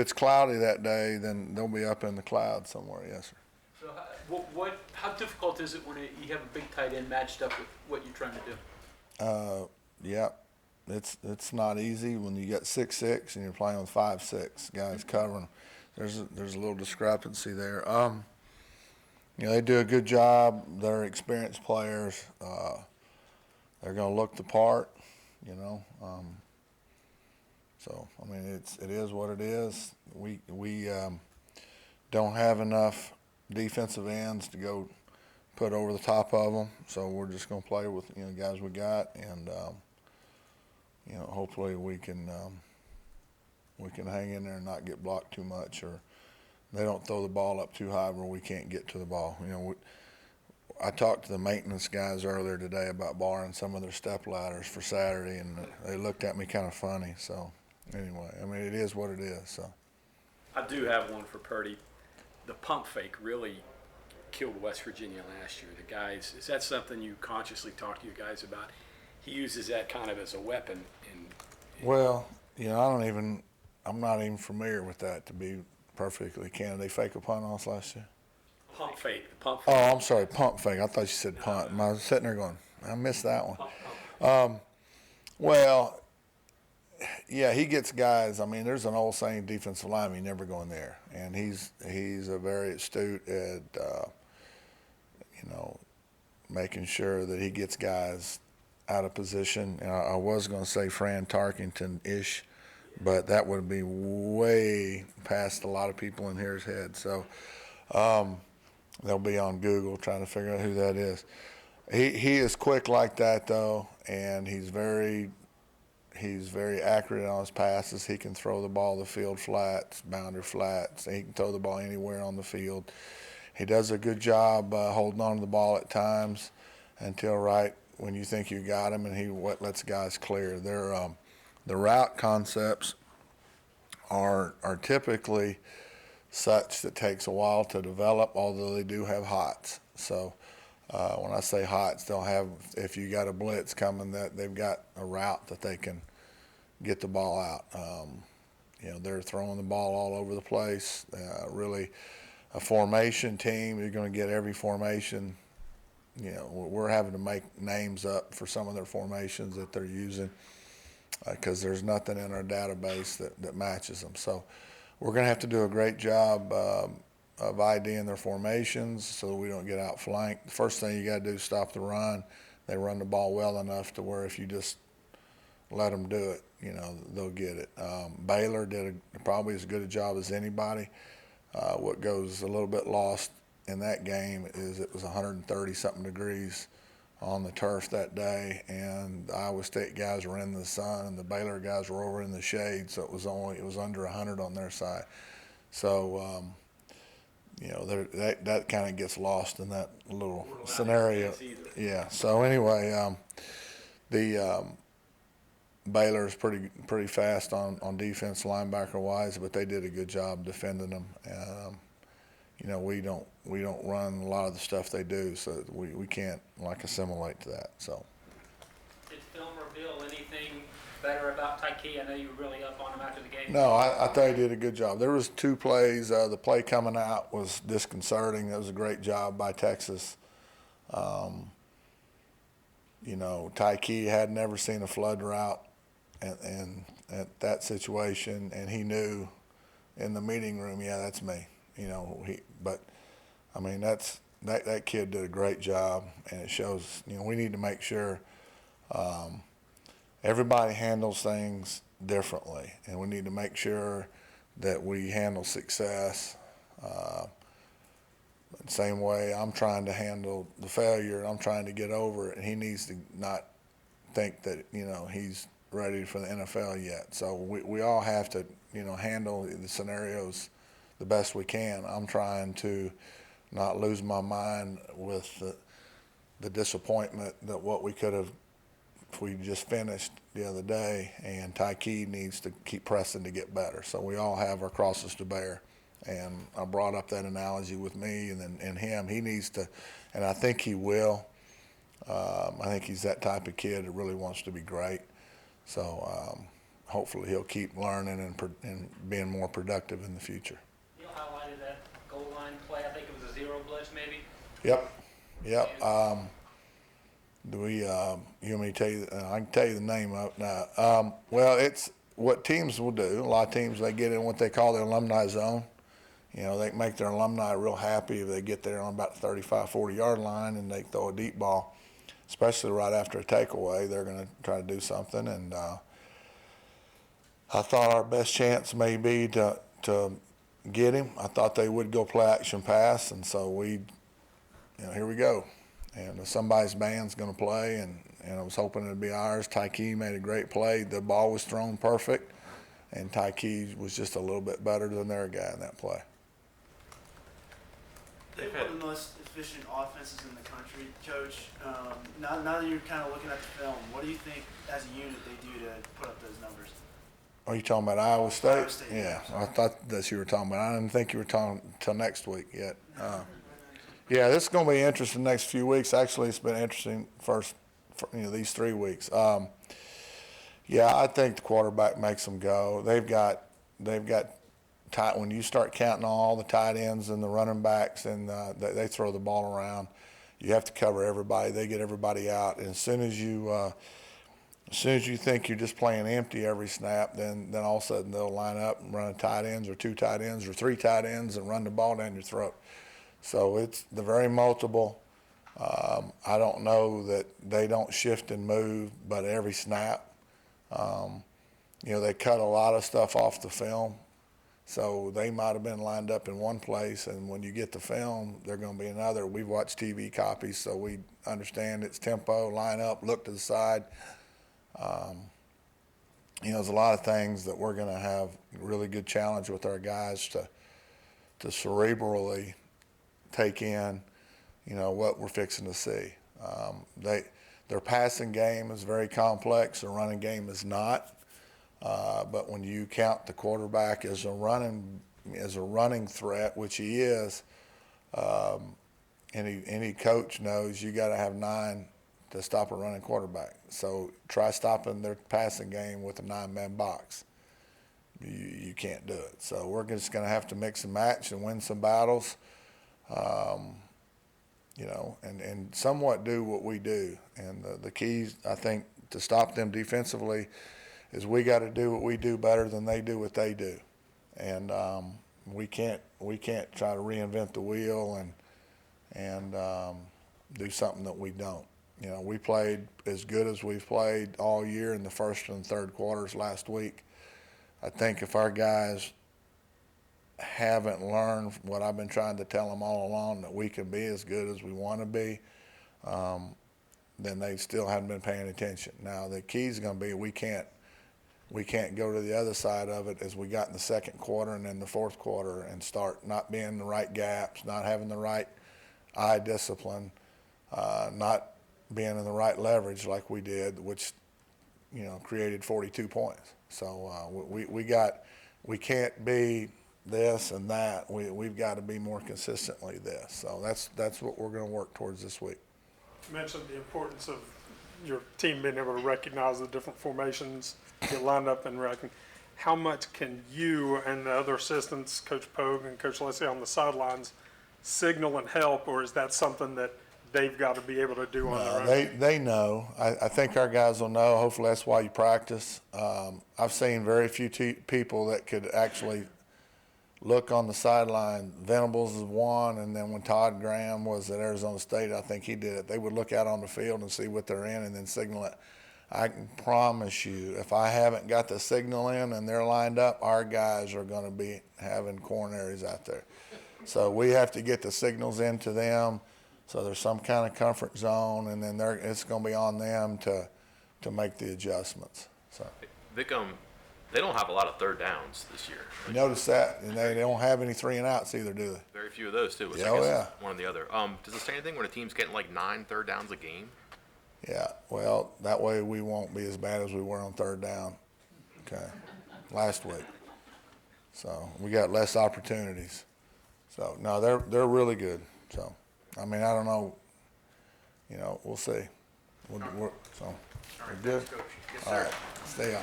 it's cloudy that day, then they'll be up in the clouds somewhere. Yes, sir. So how difficult is it when you have a big tight end matched up with what you're trying to do? Yeah, it's not easy when you get 6'6" and you're playing with 5'6" guys covering. There's a little discrepancy there. They do a good job. They're experienced players. They're going to look the part. So I mean, it is what it is. We don't have enough defensive ends to go put over the top of them, so we're just going to play with guys we got, and hopefully we can hang in there and not get blocked too much, or they don't throw the ball up too high where we can't get to the ball. I talked to the maintenance guys earlier today about borrowing some of their step ladders for Saturday, and they looked at me kind of funny. So anyway, I mean, it is what it is. So I do have one for Purdy. The pump fake really killed West Virginia last year. The guys, is that something you consciously talk to your guys about? He uses that kind of as a weapon. Well, I'm not even familiar with that, to be perfectly candid. They fake a punt on us last year? Pump fake. Oh, I'm sorry, pump fake. I thought you said punt. I was sitting there going, I missed that one. Well, yeah, he gets guys. I mean, there's an old saying, defensive lineman, you never go in there. And he's a very astute at, making sure that he gets guys out of position. And I was going to say Fran Tarkington-ish, but that would be way past a lot of people in here's head. So they'll be on Google trying to figure out who that is. He is quick like that, though, and he's very accurate on his passes. He can throw the ball the field flats, boundary flats. He can throw the ball anywhere on the field. He does a good job holding on to the ball at times until right when you think you got him, and he lets guys clear. The route concepts are typically such that takes a while to develop, although they do have hots. So when I say hots, they'll have, if you got a blitz coming, that they've got a route that they can get the ball out. They're throwing the ball all over the place. Really, a formation team, you're going to get every formation. We're having to make names up for some of their formations that they're using because there's nothing in our database that matches them. So we're going to have to do a great job of IDing their formations so that we don't get outflanked. The first thing you got to do is stop the run. They run the ball well enough to where if you just let them do it, they'll get it. Baylor did probably as good a job as anybody. What goes a little bit lost in that game is it was 130-something degrees on the turf that day, and the Iowa State guys were in the sun, and the Baylor guys were over in the shade, so it was under 100 on their side. So, that kind of gets lost in that little scenario. Yeah. So anyway, the Baylor is pretty fast on defense, linebacker wise, but they did a good job defending them. We don't run a lot of the stuff they do, so we can't assimilate to that. So. Did film reveal anything better about Tyke? I know you were really up on him after the game. No, I thought he did a good job. There was 2 plays. The play coming out was disconcerting. That was a great job by Texas. Tyke had never seen a flood route and at that situation, and he knew in the meeting room, yeah, that's me. But I mean, that kid did a great job, and it shows. We need to make sure everybody handles things differently, and we need to make sure that we handle success the same way I'm trying to handle the failure. I'm trying to get over it, and he needs to not think that he's ready for the NFL yet. So we all have to handle the scenarios the best we can. I'm trying to not lose my mind with the disappointment that what we could have if we just finished the other day, and Tyke needs to keep pressing to get better. So we all have our crosses to bear. And I brought up that analogy with me and him. He needs to, and I think he will. I think he's that type of kid that really wants to be great. So hopefully he'll keep learning and being more productive in the future. You highlighted that goal line play. I think it was a zero blitz, maybe. Yep. Do we? You want me to tell you? I can tell you the name of it now. Well, it's what teams will do. A lot of teams, they get in what they call the alumni zone. You know, they make their alumni real happy if they get there on about the 35, 40-yard line and they throw a deep ball, especially right after a takeaway. They're going to try to do something. And I thought our best chance may be to get him. I thought they would go play action pass, and so here we go. And somebody's band's going to play, and I was hoping it'd be ours. Tyke made a great play. The ball was thrown perfect, and Tyke was just a little bit better than their guy in that play. They're one of the most efficient offenses in the country, Coach. Now that you're kind of looking at the film, what do you think as a unit they do to put up those numbers? Are you talking about Iowa State? Iowa State, Yeah, yeah. I thought that you were talking about. I didn't think you were talking till next week yet. Yeah, this is going to be interesting the next few weeks. Actually, it's been interesting these 3 weeks. Yeah, I think the quarterback makes them go. They've got tight. When you start counting all the tight ends and the running backs, and they throw the ball around, you have to cover everybody. They get everybody out, and as soon as you think you're just playing empty every snap, then all of a sudden they'll line up and run tight ends or 2 tight ends or 3 tight ends and run the ball down your throat. So they're very multiple. I don't know that they don't shift and move, but every snap, they cut a lot of stuff off the film. So they might have been lined up in one place, and when you get the film, they're going to be another. We've watched TV copies, so we understand its tempo, line up, look to the side. There's a lot of things that we're going to have really good challenge with our guys to cerebrally take in, what we're fixing to see. Their passing game is very complex. Their running game is not. But when you count the quarterback as a running threat, which he is, any coach knows you got to have 9 to stop a running quarterback. So try stopping their passing game with a 9-man box. You can't do it. So we're just going to have to mix and match and win some battles, and somewhat do what we do. And the keys, I think, to stop them defensively is we got to do what we do better than they do what they do. And we can't try to reinvent the wheel and do something that we don't. We played as good as we've played all year in the first and third quarters last week. I think if our guys haven't learned what I've been trying to tell them all along, that we can be as good as we want to be, then they still haven't been paying attention. Now the key is going to be we can't go to the other side of it as we got in the second quarter and then the fourth quarter and start not being in the right gaps, not having the right eye discipline, not being in the right leverage like we did, which created 42 points. So we can't be this and that. We've got to be more consistently this. So that's what we're going to work towards this week. You mentioned the importance of your team being able to recognize the different formations, get lined up and reckon. How much can you and the other assistants, Coach Pogue and Coach Leslie on the sidelines, signal and help, or is that something that they've got to be able to do on their own? They know. I think our guys will know. Hopefully that's why you practice. I've seen very few people that could actually look on the sideline. Venables is one, and then when Todd Graham was at Arizona State, I think he did it. They would look out on the field and see what they're in and then signal it. I can promise you, if I haven't got the signal in and they're lined up, our guys are going to be having coronaries out there. So we have to get the signals into them. So there's some kind of comfort zone, and then it's going to be on them to make the adjustments. So Vic, they don't have a lot of third downs this year. you notice that, and they don't have any 3 and outs either, do they? Very few of those too. Which Yeah, I guess yeah. is one or the other. Does it say anything when a team's getting like 9 third downs a game? Yeah. Well, that way we won't be as bad as we were on third down. Okay. Last week. So we got less opportunities. So no, they're really good. So. I mean, I don't know. We'll see. We're good. All right. Stay on.